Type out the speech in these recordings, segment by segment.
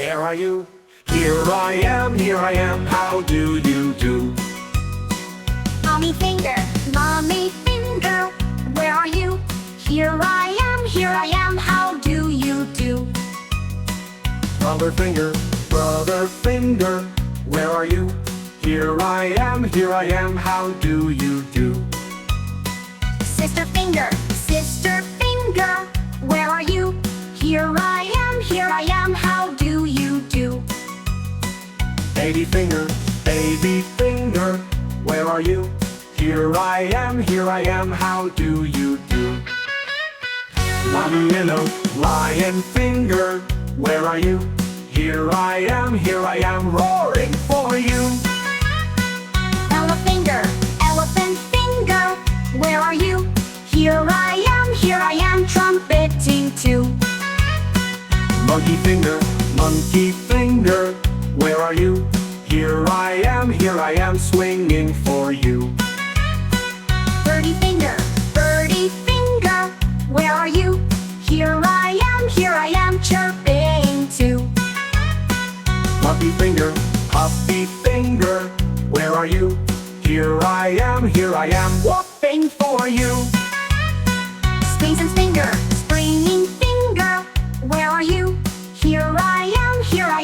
where are you? Here I am, how do you do? Mommy finger, where are you? Here I am, how do you do? Brother finger, where are you? Here I am, how do you do? Sister finger, where are you? Here I am, how do you do? Baby finger, where are you? Here I am, how do you do? Mommy minnow, lion finger, where are you? Here I am, roaring for you. Elephant finger, where are you? Here I am, trumpeting too. Monkey finger, where are you? Here I am, swinging for you. Birdie finger, where are you? Here I am, chirping too. Puppy finger, where are you? Here I am, whooping for you. Springing finger, where are you? Here I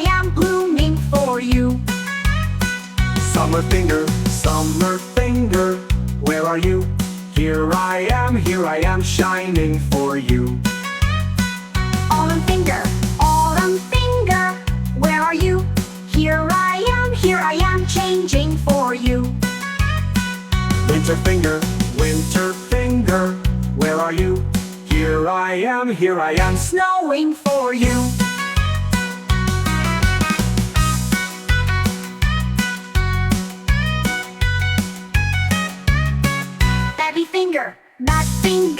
am, blooming for you. Summer finger, where are you? Here I am, shining for you. Autumn finger, where are you? Here I am, changing for you. Winter finger, where are you? Here I am, snowing for you. Bat finger,